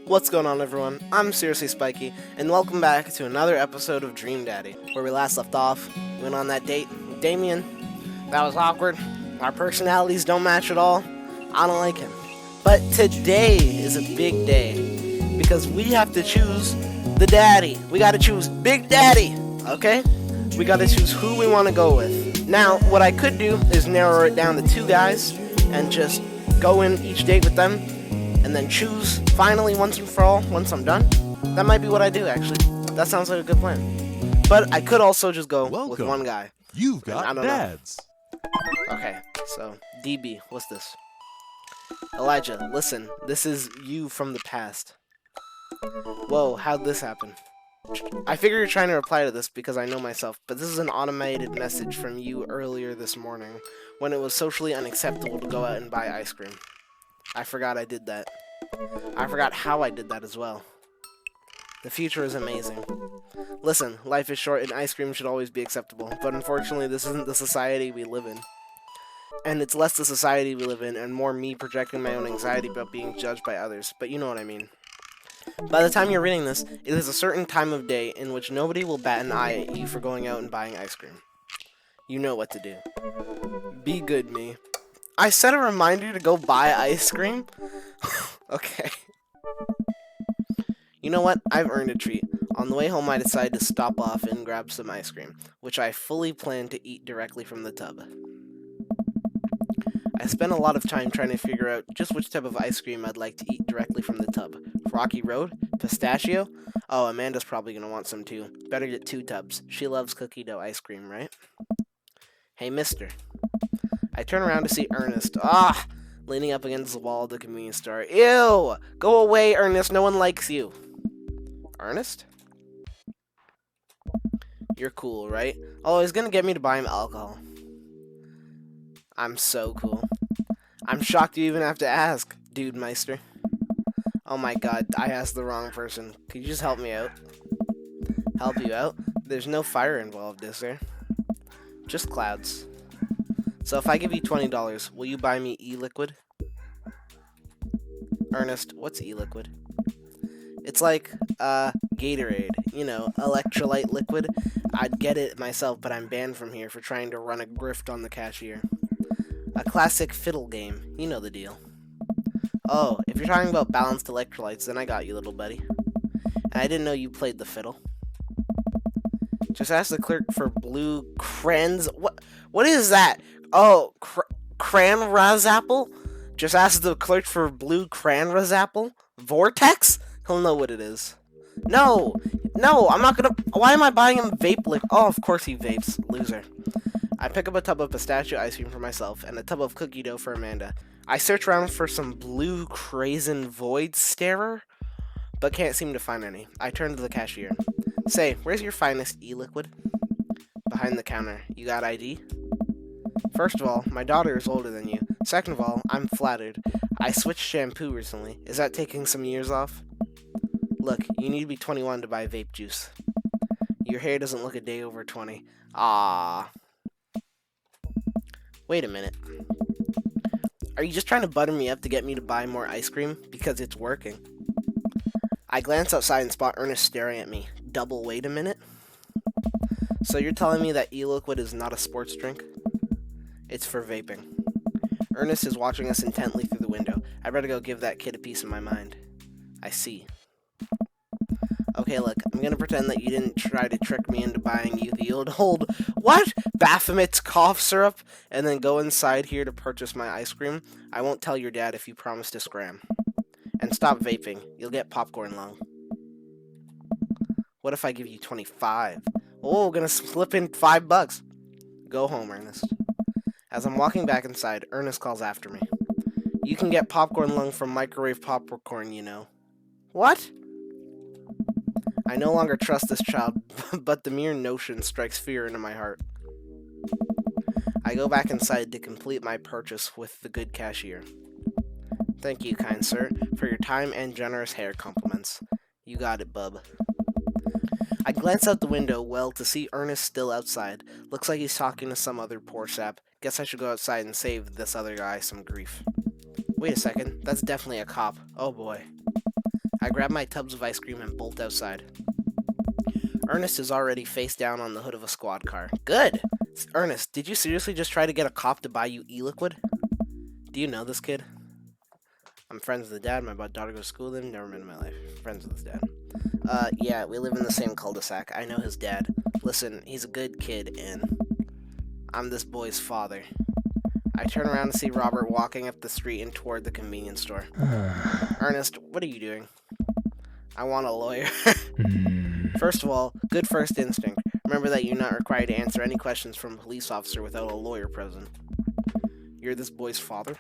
What's going on, everyone? I'm Seriously Spiky, and welcome back to another episode of Dream Daddy. Where we last left off, we went on that date with Damien. That was awkward. Our personalities don't match at all. I don't like him. But today is a big day, because we have to choose the daddy. We gotta choose Big Daddy, okay? We gotta choose who we want to go with. Now, what I could do is narrow it down to two guys, and just go in each date with them, and then choose finally once and for all once I'm done. That might be what I do, actually. That sounds like a good plan. But I could also just go with one guy. You've got dads. Okay, so DB, what's this? Elijah, listen, this is you from the past. Whoa, how'd this happen? I figure you're trying to reply to this because I know myself, but this is an automated message from you earlier this morning when it was socially unacceptable to go out and buy ice cream. I forgot I did that. I forgot how I did that as well. The future is amazing. Listen, life is short and ice cream should always be acceptable, but unfortunately this isn't the society we live in. And it's less the society we live in and more me projecting my own anxiety about being judged by others, but you know what I mean. By the time you're reading this, it is a certain time of day in which nobody will bat an eye at you for going out and buying ice cream. You know what to do. Be good, me. I set a reminder to go buy ice cream? Okay. You know what? I've earned a treat. On the way home, I decided to stop off and grab some ice cream, which I fully plan to eat directly from the tub. I spent a lot of time trying to figure out just which type of ice cream I'd like to eat directly from the tub. Rocky Road? Pistachio? Oh, Amanda's probably going to want some too. Better get 2 tubs. She loves cookie dough ice cream, right? Hey, mister. I turn around to see Ernest. Leaning up against the wall of the convenience store. Ew! Go away, Ernest. No one likes you. Ernest? You're cool, right? Oh, he's gonna get me to buy him alcohol. I'm so cool. I'm shocked you even have to ask, dude meister. Oh my god, I asked the wrong person. Could you just help me out? Help you out? There's no fire involved, is there? Just clouds. So if I give you $20, will you buy me e-liquid? Ernest, what's e-liquid? It's like, Gatorade. You know, electrolyte liquid. I'd get it myself, but I'm banned from here for trying to run a grift on the cashier. A classic fiddle game. You know the deal. Oh, if you're talking about balanced electrolytes, then I got you, little buddy. And I didn't know you played the fiddle. Just ask the clerk for blue crayons. What is that? Oh, cran razapple? Just ask the clerk for blue cran razapple? Vortex? He'll know what it is. No, I'm not gonna. Why am I buying him vape liquor? Oh, of course he vapes, loser. I pick up a tub of pistachio ice cream for myself and a tub of cookie dough for Amanda. I search around for some blue crazen void starer, but can't seem to find any. I turn to the cashier. Say, where's your finest e-liquid? Behind the counter. You got ID? First of all, my daughter is older than you. Second of all, I'm flattered. I switched shampoo recently. Is that taking some years off? Look, you need to be 21 to buy vape juice. Your hair doesn't look a day over 20. Ah. Wait a minute. Are you just trying to butter me up to get me to buy more ice cream? Because it's working. I glance outside and spot Ernest staring at me. Double wait a minute? So you're telling me that e-liquid is not a sports drink? It's for vaping. Ernest is watching us intently through the window. I better go give that kid a piece of my mind. I see. Okay, look, I'm gonna pretend that you didn't try to trick me into buying you the old what? Baphomet's cough syrup, and then go inside here to purchase my ice cream. I won't tell your dad if you promise to scram. And stop vaping. You'll get popcorn lung. What if I give you 25? Oh, gonna slip in $5. Go home, Ernest. As I'm walking back inside, Ernest calls after me. You can get popcorn lung from microwave popcorn, you know. What? I no longer trust this child, but the mere notion strikes fear into my heart. I go back inside to complete my purchase with the good cashier. Thank you, kind sir, for your time and generous hair compliments. You got it, bub. I glance out the window, to see Ernest still outside. Looks like he's talking to some other poor sap. Guess I should go outside and save this other guy some grief. Wait a second, that's definitely a cop. Oh boy. I grab my tubs of ice cream and bolt outside. Ernest is already face down on the hood of a squad car. Good! Ernest, did you seriously just try to get a cop to buy you e-liquid? Do you know this kid? I'm friends with the dad. My daughter goes to school with him. Never met in my life. Friends with his dad. Yeah, we live in the same cul-de-sac. I know his dad. Listen, he's a good kid, and I'm this boy's father. I turn around to see Robert walking up the street and toward the convenience store. Ernest, what are you doing? I want a lawyer. First of all, good first instinct. Remember that you're not required to answer any questions from a police officer without a lawyer present. You're this boy's father?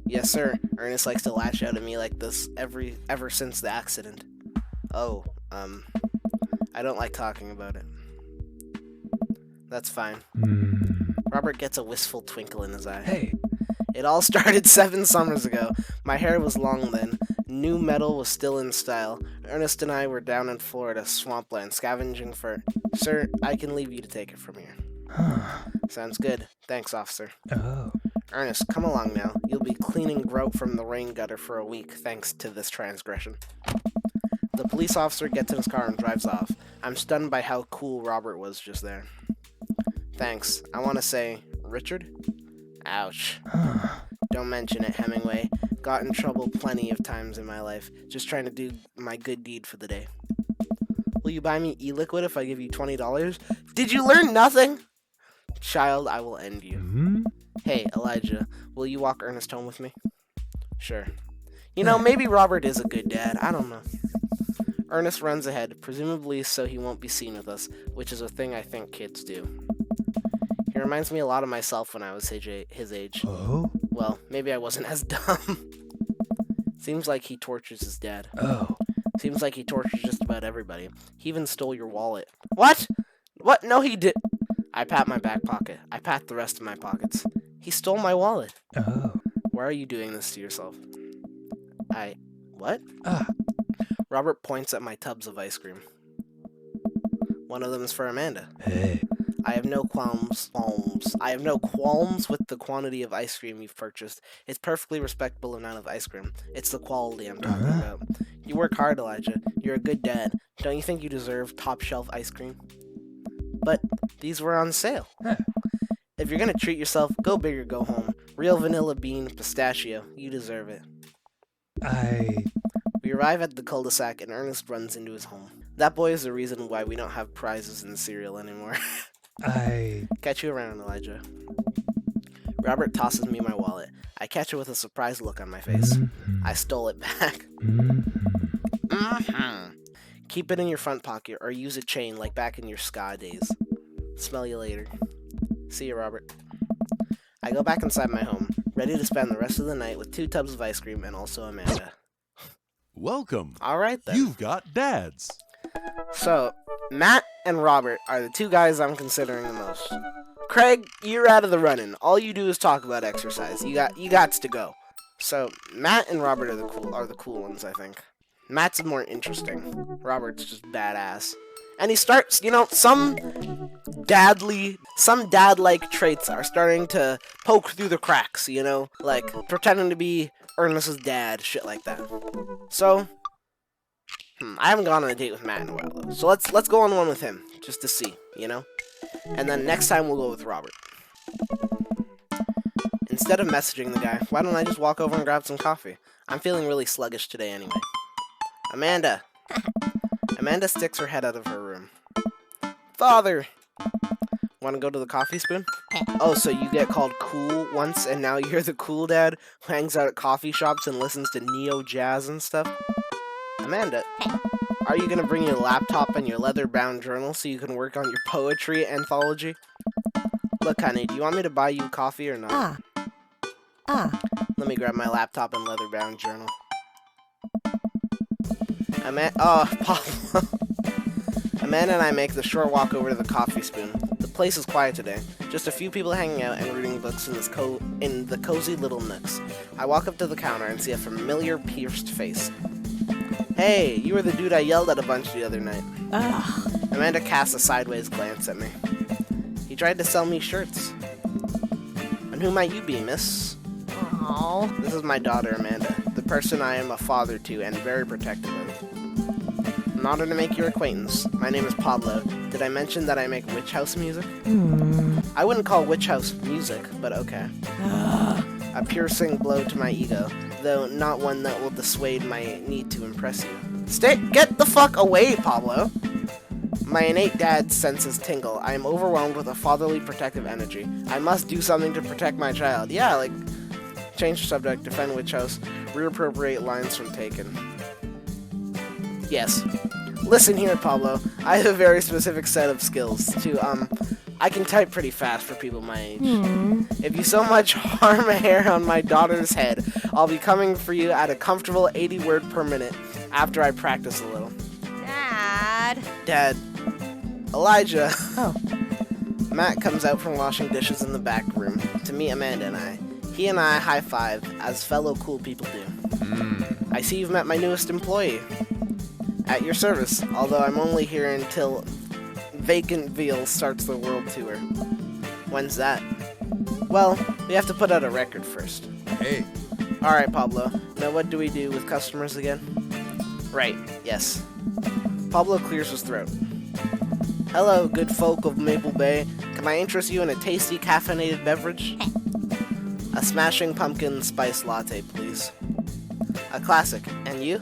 Yes, sir. Ernest likes to lash out at me like this ever since the accident. Oh, I don't like talking about it. That's fine. Robert gets a wistful twinkle in his eye. Hey. It all started 7 summers ago. My hair was long then. New metal was still in style. Ernest and I were down in Florida, swampland, scavenging for... Sir, I can leave you to take it from here. Sounds good. Thanks, officer. Oh. Ernest, come along now. You'll be cleaning grout from the rain gutter for a week, thanks to this transgression. The police officer gets in his car and drives off. I'm stunned by how cool Robert was just there. Thanks. I want to say, Richard? Ouch. Don't mention it, Hemingway. Got in trouble plenty of times in my life, just trying to do my good deed for the day. Will you buy me e-liquid if I give you $20? Did you learn nothing? Child, I will end you. Hey, Elijah, will you walk Ernest home with me? Sure. You know, maybe Robert is a good dad. I don't know. Ernest runs ahead, presumably so he won't be seen with us, which is a thing I think kids do. He reminds me a lot of myself when I was his age. Oh? Well, maybe I wasn't as dumb. Seems like he tortures his dad. Oh. Seems like he tortures just about everybody. He even stole your wallet. What? What? No, he did. I pat my back pocket. I pat the rest of my pockets. He stole my wallet. Oh. Why are you doing this to yourself? What? Ah. Robert points at my tubs of ice cream. One of them is for Amanda. Hey. I have no qualms with the quantity of ice cream you've purchased. It's perfectly respectable amount of ice cream. It's the quality I'm talking about. You work hard, Elijah. You're a good dad. Don't you think you deserve top shelf ice cream? But these were on sale. If you're gonna treat yourself, go big or go home. Real vanilla bean, pistachio. You deserve it. We arrive at the cul-de-sac and Ernest runs into his home. That boy is the reason why we don't have prizes in the cereal anymore. Catch you around, Elijah. Robert tosses me my wallet. I catch it with a surprised look on my face. I stole it back. Keep it in your front pocket or use a chain like back in your ska days. Smell you later. See you, Robert. I go back inside my home, ready to spend the rest of the night with 2 tubs of ice cream and also Amanda. Welcome. All right, then. You've got dads. So, Matt and Robert are the 2 guys I'm considering the most. Craig, you're out of the running. All you do is talk about exercise. You gots to go. So, Matt and Robert are the cool ones, I think. Matt's more interesting. Robert's just badass. And he starts, some dad-like traits are starting to poke through the cracks, like pretending to be Ernest's dad, shit like that. So, I haven't gone on a date with Matt in a while, though. So let's go on one with him, just to see, And then next time we'll go with Robert. Instead of messaging the guy, why don't I just walk over and grab some coffee? I'm feeling really sluggish today anyway. Amanda! Amanda sticks her head out of her room. Father! Want to go to the coffee spoon? Oh, so you get called cool once and now you're the cool dad who hangs out at coffee shops and listens to neo-jazz and stuff? Amanda, are you going to bring your laptop and your leather-bound journal so you can work on your poetry anthology? Look, honey, do you want me to buy you coffee or not? Let me grab my laptop and leather-bound journal. Pablo. Amanda and I make the short walk over to the coffee spoon. The place is quiet today. Just a few people hanging out and reading books in the cozy little nooks. I walk up to the counter and see a familiar pierced face. Hey, you were the dude I yelled at a bunch the other night. Amanda casts a sideways glance at me. He tried to sell me shirts. And who might you be, miss? Aww. This is my daughter, Amanda. The person I am a father to and very protective of. In order to make your acquaintance, my name is Pablo. Did I mention that I make witch house music? I wouldn't call witch house music, but okay. A piercing blow to my ego, though not one that will dissuade my need to impress you. Get the fuck away, Pablo! My innate dad senses tingle. I am overwhelmed with a fatherly protective energy. I must do something to protect my child. Yeah, like, change the subject, defend witch house, reappropriate lines from Taken. Yes. Listen here, Pablo. I have a very specific set of skills to, I can type pretty fast for people my age. If you so much harm a hair on my daughter's head, I'll be coming for you at a comfortable 80 word per minute after I practice a little. Dad. Elijah. Oh. Matt comes out from washing dishes in the back room to meet Amanda and I. He and I high five, as fellow cool people do. I see you've met my newest employee. At your service, although I'm only here until Vacant Veal starts the world tour. When's that? Well, we have to put out a record first. Hey. Alright, Pablo. Now what do we do with customers again? Right, yes. Pablo clears his throat. Hello, good folk of Maple Bay. Can I interest you in a tasty caffeinated beverage? A smashing pumpkin spice latte, please. A classic. And you?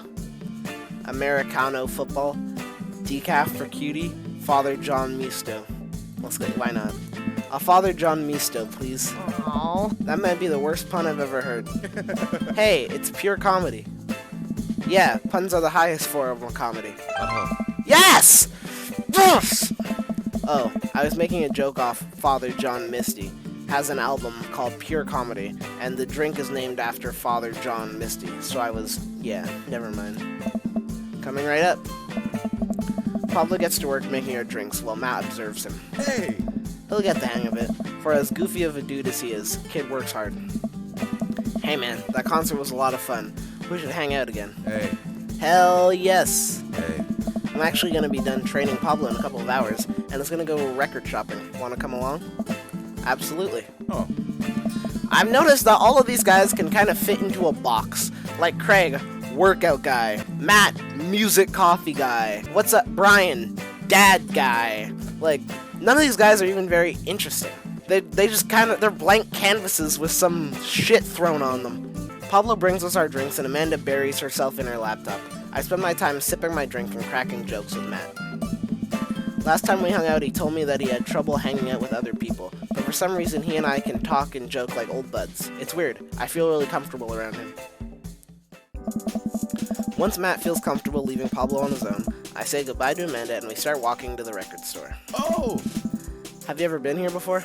Americano football. Decaf for cutie. Father John Misto. Let's go. Why not? A Father John Misto, please. Aww. That might be the worst pun I've ever heard. Hey, it's pure comedy. Yeah, puns are the highest form of comedy. Yes! Yes! Oh, I was making a joke off Father John Misty. Has an album called Pure Comedy, and the drink is named after Father John Misty. So yeah, never mind. Coming right up. Pablo gets to work making our drinks while Matt observes him. Hey. He'll get the hang of it, for as goofy of a dude as he is, kid works hard. Hey man, that concert was a lot of fun. We should hang out again. Hey. Hell yes! Hey. I'm actually going to be done training Pablo in a couple of hours, and it's going to go record shopping. Want to come along? Absolutely. Oh. I've noticed that all of these guys can kind of fit into a box. Like Craig, workout guy. Matt, music coffee guy. What's up, Brian, dad guy. Like, none of these guys are even very interesting. They just they're blank canvases with some shit thrown on them. Pablo brings us our drinks and Amanda buries herself in her laptop. I spend my time sipping my drink and cracking jokes with Matt. Last time we hung out, he told me that he had trouble hanging out with other people, but for some reason he and I can talk and joke like old buds. It's weird. I feel really comfortable around him. Once Matt feels comfortable leaving Pablo on his own, I say goodbye to Amanda and we start walking to the record store. Oh. Have you ever been here before?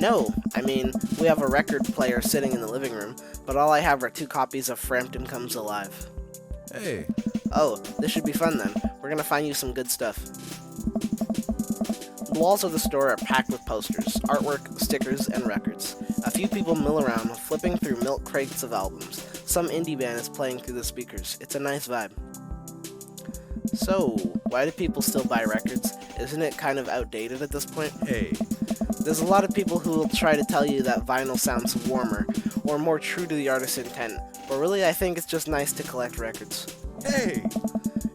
No, I mean, we have a record player sitting in the living room, but all I have are 2 copies of Frampton Comes Alive. Hey. Oh, this should be fun then. We're gonna find you some good stuff. The walls of the store are packed with posters, artwork, stickers, and records. A few people mill around, flipping through milk crates of albums. Some indie band is playing through the speakers. It's a nice vibe. So, why do people still buy records? Isn't it kind of outdated at this point? Hey. There's a lot of people who will try to tell you that vinyl sounds warmer, or more true to the artist's intent, but really I think it's just nice to collect records. Hey.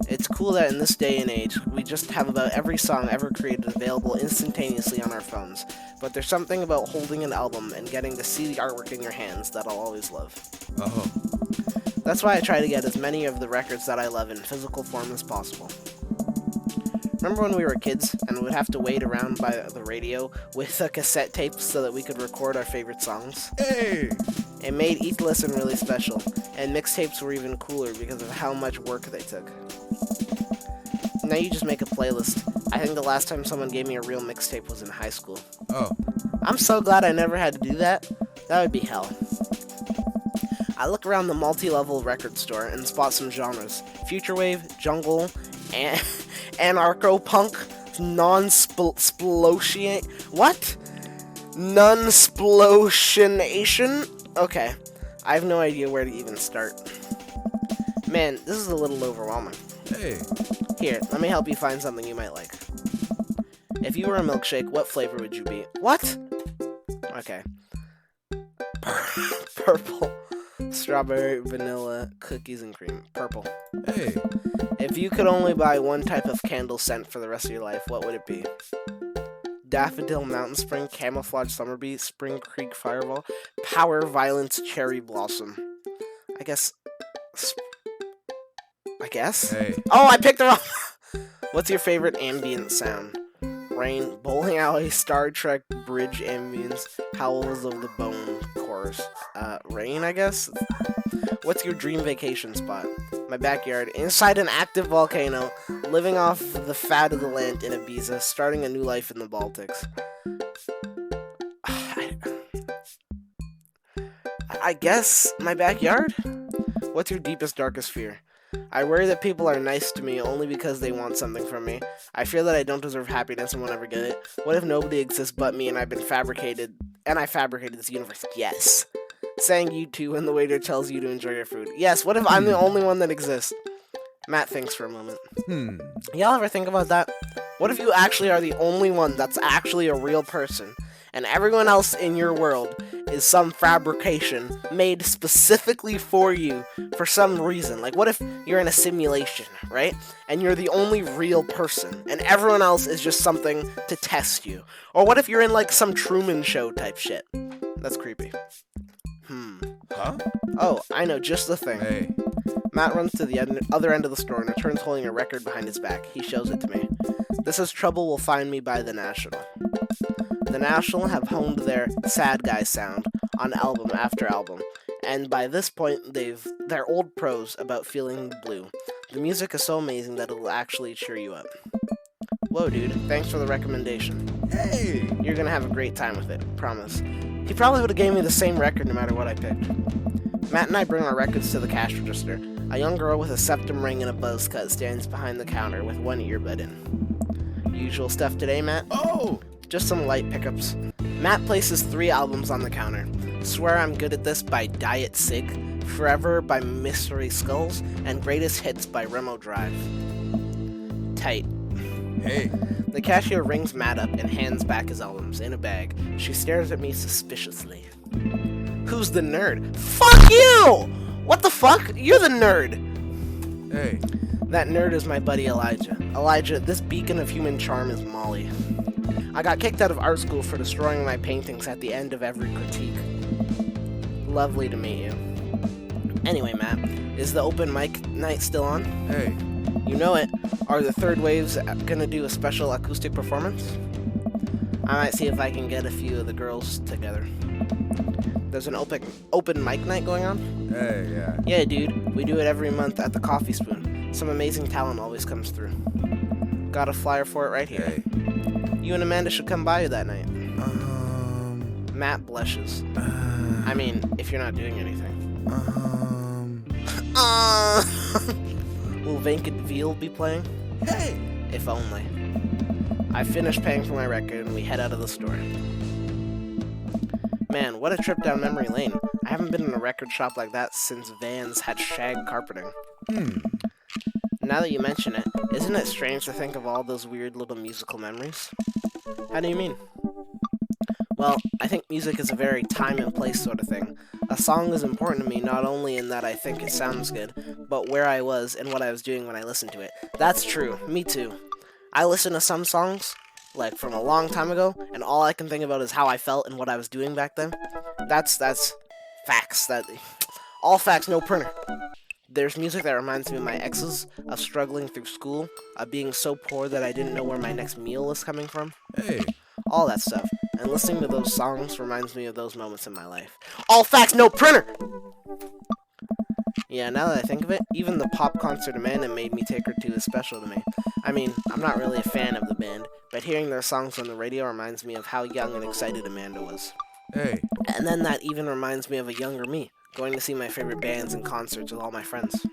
It's cool that in this day and age, we just have about every song ever created available instantaneously on our phones, but there's something about holding an album and getting to see the artwork in your hands that I'll always love. Oh. That's why I try to get as many of the records that I love in physical form as possible. Remember when we were kids and would have to wait around by the radio with a cassette tape so that we could record our favorite songs? Hey. It made each listen really special, and mixtapes were even cooler because of how much work they took. Now you just make a playlist. I think the last time someone gave me a real mixtape was in high school. Oh. I'm so glad I never had to do that. That would be hell. I look around the multi-level record store and spot some genres. Futurewave, jungle, and anarcho-punk, non-sploshiate... What? Non-splosionation? Okay. I have no idea where to even start. Man, this is a little overwhelming. Hey. Here, let me help you find something you might like. If you were a milkshake, what flavor would you be? What? Okay. Purple. Strawberry, vanilla, cookies, and cream. Purple. Hey. If you could only buy one type of candle scent for the rest of your life, what would it be? Daffodil, mountain spring, camouflage, summer bee, spring creek, fireball, power, violence, cherry blossom. I guess. Hey. Oh, I picked the wrong. What's your favorite ambient sound? Rain, bowling alley, Star Trek, bridge ambience, howls of the bone chorus. Rain, I guess? What's your dream vacation spot? My backyard, inside an active volcano, living off the fat of the land in Ibiza, starting a new life in the Baltics. I guess my backyard? What's your deepest, darkest fear? I worry that people are nice to me only because they want something from me. I fear that I don't deserve happiness and will never get it. What if nobody exists but me and I fabricated this universe? Yes. Saying you too when the waiter tells you to enjoy your food. Yes, what if I'm the only one that exists? Matt thinks for a moment. Y'all ever think about that? What if you actually are the only one that's actually a real person, and everyone else in your world is some fabrication made specifically for you for some reason? Like, what if you're in a simulation, right? And you're the only real person, and everyone else is just something to test you? Or what if you're in, like, some Truman Show type shit? That's creepy. Huh? Oh, I know just the thing. Hey. Matt runs to the other end of the store and returns holding a record behind his back. He shows it to me. This is Trouble Will Find Me by The National. The National have honed their sad guy sound on album after album, and by this point they're old pros about feeling blue. The music is so amazing that it'll actually cheer you up. Whoa, dude, thanks for the recommendation. Hey. You're gonna have a great time with it, promise. He probably would have gave me the same record no matter what I picked. Matt and I bring our records to the cash register. A young girl with a septum ring and a buzz cut stands behind the counter with one earbud in. Usual stuff today, Matt? Oh. Just some light pickups. Matt places 3 albums on the counter. Swear I'm Good at This by Diet Sig, Forever by Mystery Skulls, and Greatest Hits by Remo Drive. Tight. Hey. The cashier rings Matt up and hands back his albums in a bag. She stares at me suspiciously. Who's the nerd? Fuck you! What the fuck? You're the nerd! Hey. That nerd is my buddy Elijah. Elijah, this beacon of human charm is Molly. I got kicked out of art school for destroying my paintings at the end of every critique. Lovely to meet you. Anyway, Matt, is the open mic night still on? Hey. You know it. Are the Third Waves gonna do a special acoustic performance? I might see if I can get a few of the girls together. There's an open mic night going on? Hey, yeah. Yeah, dude. We do it every month at the Coffee Spoon. Some amazing talent always comes through. Got a flyer for it right here. Hey. You and Amanda should come by that night. Matt blushes. I mean, if you're not doing anything. Will Vacant Veal be playing? Hey. If only. I finish paying for my record and we head out of the store. Man, what a trip down memory lane. I haven't been in a record shop like that since Vans had shag carpeting. Now that you mention it, isn't it strange to think of all those weird little musical memories? How do you mean? Well, I think music is a very time and place sort of thing. A song is important to me not only in that I think it sounds good, but where I was and what I was doing when I listened to it. That's true, me too. I listen to some songs, like from a long time ago, and all I can think about is how I felt and what I was doing back then. That's facts. All facts, no printer. There's music that reminds me of my exes, of struggling through school, of being so poor that I didn't know where my next meal was coming from. Hey. All that stuff. And listening to those songs reminds me of those moments in my life. All facts, no printer! Yeah, now that I think of it, even the pop concert Amanda made me take her to is special to me. I mean, I'm not really a fan of the band, but hearing their songs on the radio reminds me of how young and excited Amanda was. Hey. And then that even reminds me of a younger me, going to see my favorite bands and concerts with all my friends.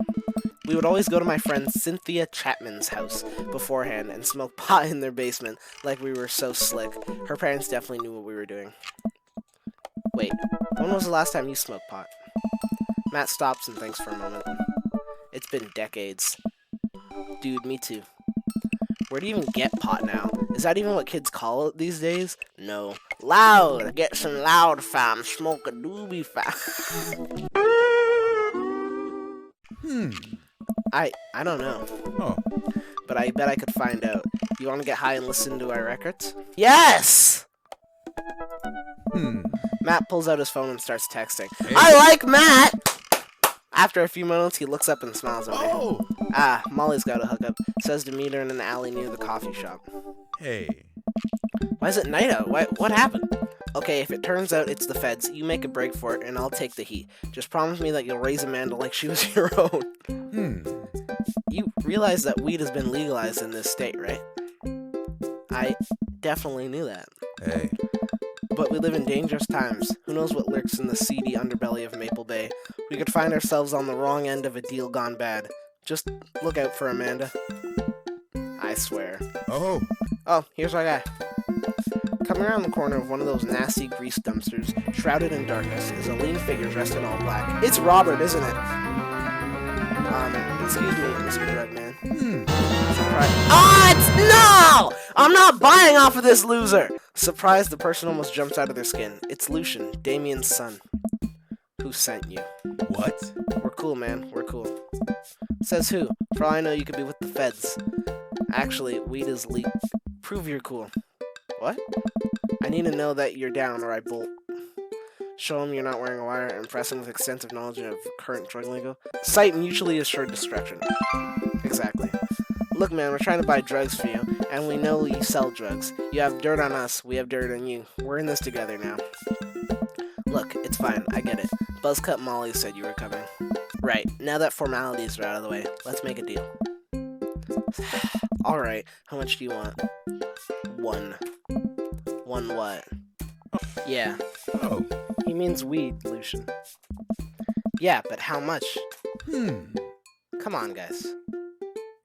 We would always go to my friend Cynthia Chapman's house beforehand and smoke pot in their basement like we were so slick. Her parents definitely knew what we were doing. Wait, when was the last time you smoked pot? Matt stops and thinks for a moment. It's been decades. Dude, me too. Where do you even get pot now? Is that even what kids call it these days? No. Loud! Get some loud, fam. Smoke a doobie, fam. I don't know, Oh. but I bet I could find out. You want to get high and listen to our records? Yes! Matt pulls out his phone and starts texting. Hey. I like Matt! After a few moments, he looks up and smiles at me. Oh. Ah, Molly's got a hookup. Says to meet her in an alley near the coffee shop. Hey. Why is it night out? What happened? Okay, if it turns out it's the feds, you make a break for it and I'll take the heat. Just promise me that you'll raise Amanda like she was your own. You realize that weed has been legalized in this state, right? I definitely knew that. Hey. But we live in dangerous times. Who knows what lurks in the seedy underbelly of Maple Bay? We could find ourselves on the wrong end of a deal gone bad. Just look out for Amanda. I swear. Oh. Oh, here's our guy. Coming around the corner of one of those nasty grease dumpsters, shrouded in darkness, is a lean figure dressed in all black. It's Robert, isn't it? Excuse me, Mr. Drugman. No! I'm not buying off of this loser! Surprised, the person almost jumps out of their skin. It's Lucian, Damien's son. Who sent you? What? We're cool, man. We're cool. Says who? For all I know, you could be with the feds. Actually, weed is legal. Prove you're cool. What? I need to know that you're down or I bolt. Show him you're not wearing a wire, impress him with extensive knowledge of current drug lingo. Cite mutually assured destruction. Exactly. Look, man, we're trying to buy drugs for you, and we know you sell drugs. You have dirt on us, we have dirt on you. We're in this together now. Look, it's fine, I get it. Buzzcut Molly said you were coming. Right, now that formalities are out of the way, let's make a deal. Alright, how much do you want? One. One what? Yeah. Oh. He means weed, Lucian. Yeah, but how much? Come on, guys.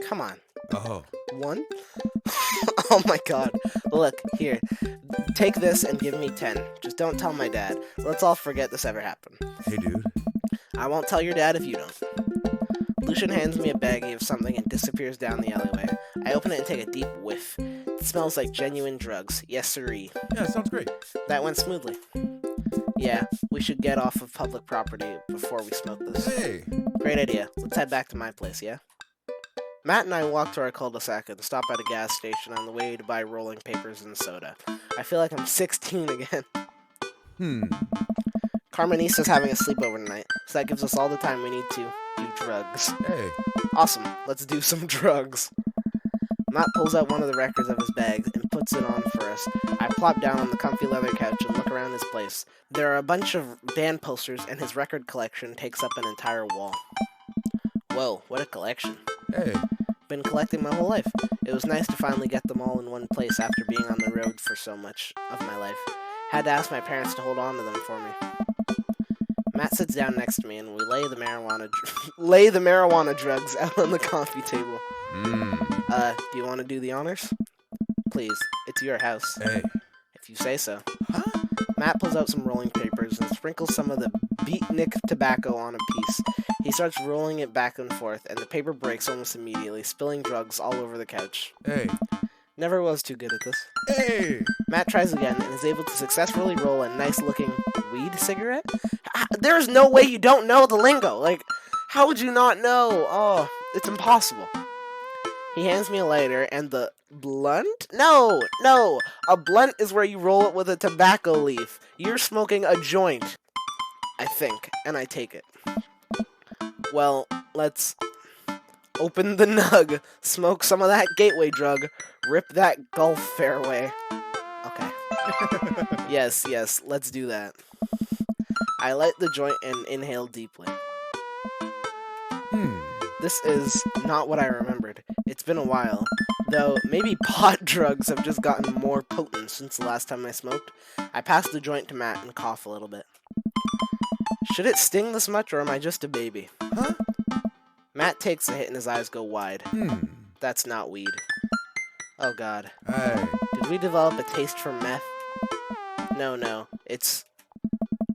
Come on. Oh. One? Oh my god. Look, here. Take this and give me 10. Just don't tell my dad. Let's all forget this ever happened. Hey, dude. I won't tell your dad if you don't. Lucian hands me a baggie of something and disappears down the alleyway. I open it and take a deep whiff. It smells like genuine drugs. Yes, sirree. Yeah, sounds great. That went smoothly. Yeah, we should get off of public property before we smoke this. Hey. Great idea. Let's head back to my place, yeah? Matt and I walk to our cul-de-sac and stop at a gas station on the way to buy rolling papers and soda. I feel like I'm 16 again. Carmenisa's having a sleepover tonight, so that gives us all the time we need to do drugs. Hey. Awesome, let's do some drugs. Matt pulls out one of the records of his bag and puts it on for us. I plop down on the comfy leather couch and look around his place. There are a bunch of band posters, and his record collection takes up an entire wall. Whoa, what a collection. Hey. Been collecting my whole life. It was nice to finally get them all in one place after being on the road for so much of my life. Had to ask my parents to hold on to them for me. Matt sits down next to me and we lay the marijuana drugs out on the coffee table. Do you want to do the honors? Please, it's your house. Hey. If you say so. Huh? Matt pulls out some rolling papers and sprinkles some of the beatnik tobacco on a piece. He starts rolling it back and forth, and the paper breaks almost immediately, spilling drugs all over the couch. Hey. Never was too good at this. Hey. Matt tries again and is able to successfully roll a nice-looking weed cigarette. There's no way you don't know the lingo. Like, how would you not know? Oh, it's impossible. He hands me a lighter and the blunt? No. A blunt is where you roll it with a tobacco leaf. You're smoking a joint, I think, and I take it. Well, let's open the nug, smoke some of that gateway drug, rip that golf fairway. Okay. Yes, let's do that. I light the joint and inhale deeply. This is not what I remembered. It's been a while. Though, maybe pot drugs have just gotten more potent since the last time I smoked. I pass the joint to Matt and cough a little bit. Should it sting this much, or am I just a baby? Huh? Matt takes a hit and his eyes go wide. That's not weed. Oh god. Hey. Did we develop a taste for meth? No, it's...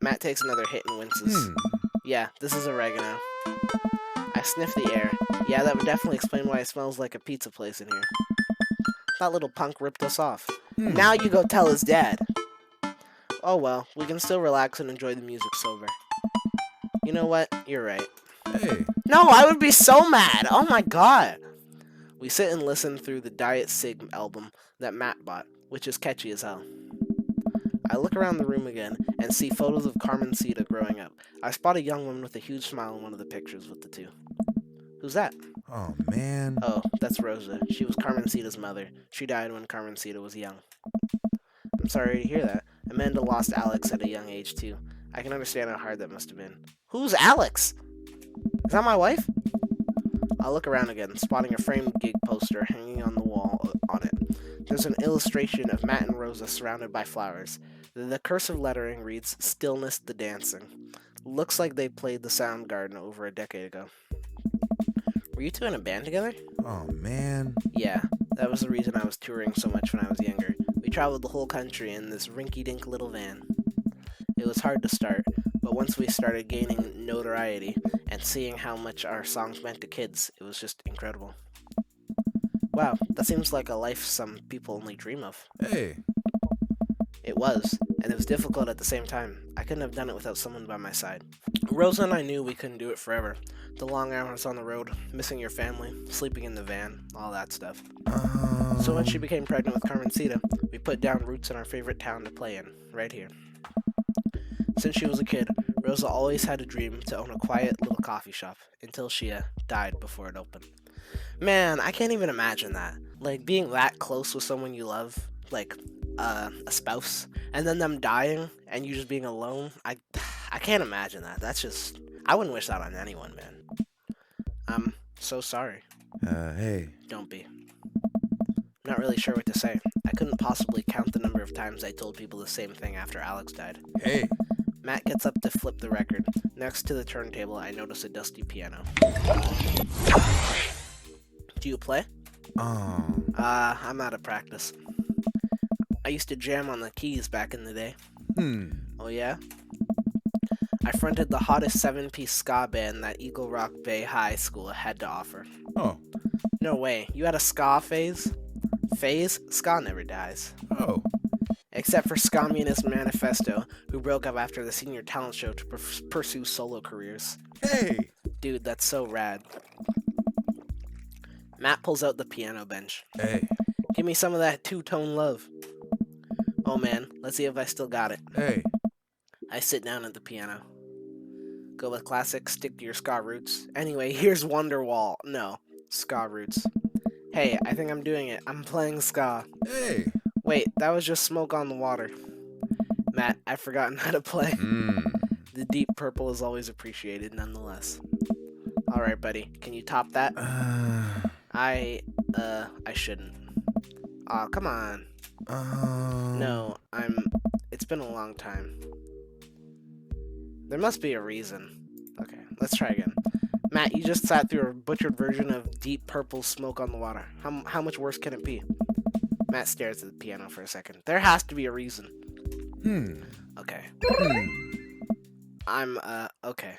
Matt takes another hit and winces. Yeah, this is oregano. I sniff the air. Yeah, that would definitely explain why it smells like a pizza place in here. That little punk ripped us off. Now you go tell his dad. Oh well, we can still relax and enjoy the music sober. You know what? You're right. Hey. No, I would be so mad. Oh my god. We sit and listen through the Diet Sig album that Matt bought, which is catchy as hell. I look around the room again and see photos of Carmencita growing up. I spot a young woman with a huge smile in one of the pictures with the two. Who's that? Oh, man. Oh, that's Rosa. She was Carmencita's mother. She died when Carmencita was young. I'm sorry to hear that. Amanda lost Alex at a young age, too. I can understand how hard that must have been. Who's Alex? Is that my wife? I'll look around again, spotting a framed gig poster hanging on the wall on it. There's an illustration of Matt and Rosa surrounded by flowers. The cursive lettering reads, "Stillness the Dancing." Looks like they played the Soundgarden over a decade ago. Were you two in a band together? Oh, man. Yeah, that was the reason I was touring so much when I was younger. We traveled the whole country in this rinky-dink little van. It was hard to start, but once we started gaining notoriety and seeing how much our songs meant to kids, it was just incredible. Wow, that seems like a life some people only dream of. Hey. It was, and it was difficult at the same time. I couldn't have done it without someone by my side. Rosa and I knew we couldn't do it forever. The long hours on the road, missing your family, sleeping in the van, all that stuff. So when she became pregnant with Carmencita, we put down roots in our favorite town to play in, right here. Since she was a kid, Rosa always had a dream to own a quiet little coffee shop, until she died before it opened. Man, I can't even imagine that. Like, being that close with someone you love, like a spouse, and then them dying, and you just being alone. I can't imagine that. That's just... I wouldn't wish that on anyone, man. I'm so sorry. Hey. Don't be. I'm not really sure what to say. I couldn't possibly count the number of times I told people the same thing after Alex died. Hey. Matt gets up to flip the record. Next to the turntable, I notice a dusty piano. Do you play? Oh. I'm out of practice. I used to jam on the keys back in the day. Oh yeah? I fronted the hottest 7-piece ska band that Eagle Rock Bay High School had to offer. Oh. No way. You had a ska phase? Phase? Ska never dies. Oh. Except for Communist Manifesto, who broke up after the senior talent show to pursue solo careers. Hey. Dude, that's so rad. Matt pulls out the piano bench. Hey. Give me some of that two-tone love. Oh man, let's see if I still got it. Hey. I sit down at the piano. Go with classic, stick to your ska roots. Anyway, here's Wonderwall. No, ska roots. Hey, I think I'm doing it. I'm playing ska. Hey. Wait, that was just Smoke on the Water. Matt, I've forgotten how to play. The deep purple is always appreciated nonetheless. Alright, buddy, can you top that? I shouldn't. Aw, come on. No, it's been a long time. There must be a reason. Okay, let's try again. Matt, you just sat through a butchered version of Deep Purple's Smoke on the Water. How much worse can it be? Matt stares at the piano for a second. There has to be a reason. Okay. Okay.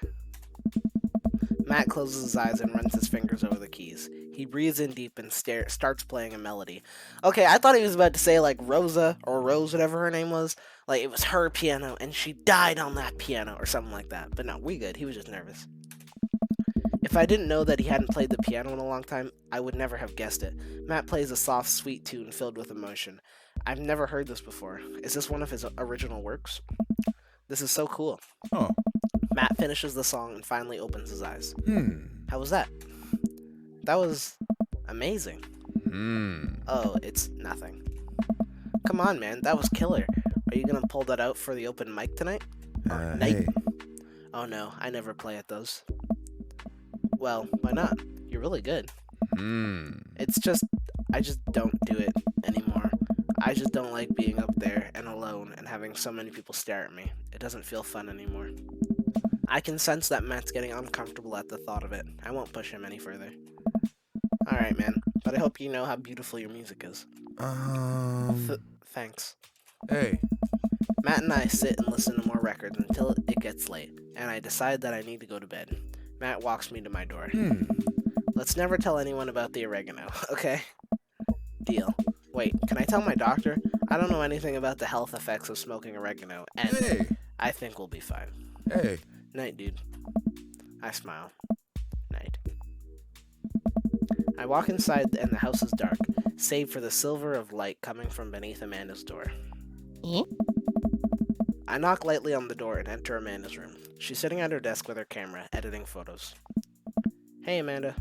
Matt closes his eyes and runs his fingers over the keys. He breathes in deep and starts playing a melody. Okay, I thought he was about to say, like, Rosa, or Rose, whatever her name was. Like, it was her piano, and she died on that piano, or something like that. But no, we good. He was just nervous. If I didn't know that he hadn't played the piano in a long time, I would never have guessed it. Matt plays a soft, sweet tune filled with emotion. I've never heard this before. Is this one of his original works? This is so cool. Oh. Matt finishes the song and finally opens his eyes. How was that? That was amazing. Oh, it's nothing. Come on, man. That was killer. Are you gonna pull that out for the open mic tonight? Night? Hey. Oh no, I never play at those. Well, why not? You're really good. It's just, I just don't do it anymore. I just don't like being up there and alone and having so many people stare at me. It doesn't feel fun anymore. I can sense that Matt's getting uncomfortable at the thought of it. I won't push him any further. Alright, man. But I hope you know how beautiful your music is. Thanks. Hey. Matt and I sit and listen to more records until it gets late, and I decide that I need to go to bed. Matt walks me to my door. Let's never tell anyone about the oregano, okay? Deal. Wait, can I tell my doctor? I don't know anything about the health effects of smoking oregano, and Hey. I think we'll be fine. Hey. Night, dude. I smile. I walk inside and the house is dark, save for the silver of light coming from beneath Amanda's door. Eh? I knock lightly on the door and enter Amanda's room. She's sitting at her desk with her camera, editing photos. Hey, Amanda.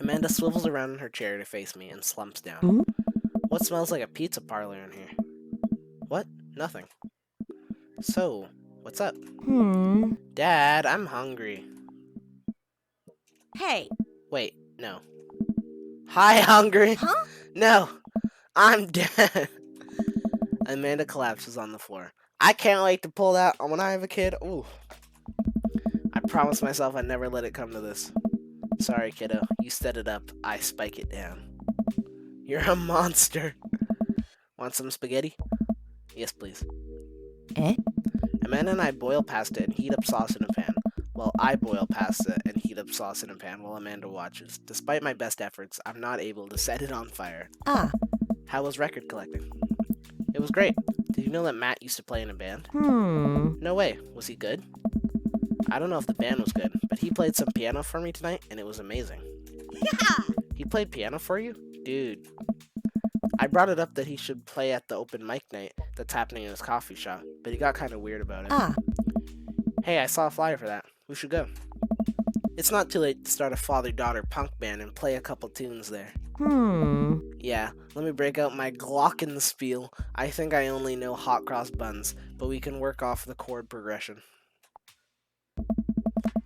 Amanda swivels around in her chair to face me and slumps down. Hmm? What smells like a pizza parlor in here? What? Nothing. So, what's up? Dad, I'm hungry. Hey. Wait, no. Hi, hungry. Huh? No, I'm dead. Amanda collapses on the floor. I can't wait to pull that when I have a kid. Ooh. I promised myself I'd never let it come to this. Sorry, kiddo. You set it up. I spike it down. You're a monster. Want some spaghetti? Yes, please. Eh? Amanda and I boil pasta and heat up sauce in a pan. Well, I boil pasta and heat up sauce in a pan while Amanda watches. Despite my best efforts, I'm not able to set it on fire. Ah. How was record collecting? It was great. Did you know that Matt used to play in a band? No way. Was he good? I don't know if the band was good, but he played some piano for me tonight, and it was amazing. Yeah. He played piano for you? Dude. I brought it up that he should play at the open mic night that's happening in his coffee shop, but he got kind of weird about it. Ah. Hey, I saw a flyer for that. We should go. It's not too late to start a father-daughter punk band and play a couple tunes there. Yeah, let me break out my glockenspiel. I think I only know hot cross buns, but we can work off the chord progression.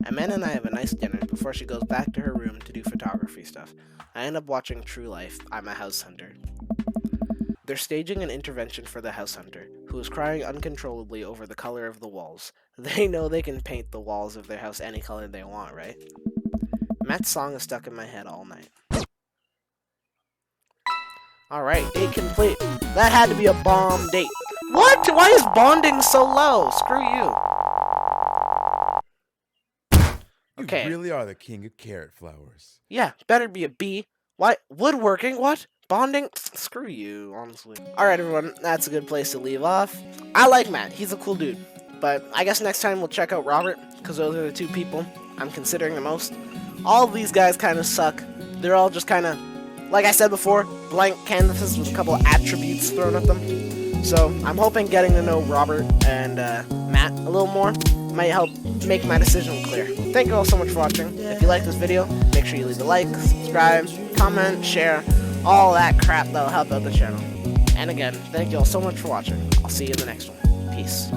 Amanda and I have a nice dinner before she goes back to her room to do photography stuff. I end up watching True Life. I'm a house hunter. They're staging an intervention for the house hunter, who is crying uncontrollably over the color of the walls. They know they can paint the walls of their house any color they want, right? Matt's song is stuck in my head all night. Alright, date complete. That had to be a bomb date. What? Why is bonding so low? Screw you. Okay. You really are the king of carrot flowers. Yeah, better be a B. Why? Woodworking? What? Bonding? Screw you, honestly. Alright, everyone, that's a good place to leave off. I like Matt. He's a cool dude. But I guess next time we'll check out Robert, because those are the two people I'm considering the most. All of these guys kind of suck. They're all just kind of, like I said before, blank canvases with a couple of attributes thrown at them. So I'm hoping getting to know Robert and Matt a little more might help make my decision clear. Thank you all so much for watching. If you like this video, make sure you leave a like, subscribe, comment, share, all that crap that'll help out the channel. And again, thank you all so much for watching. I'll see you in the next one. Peace.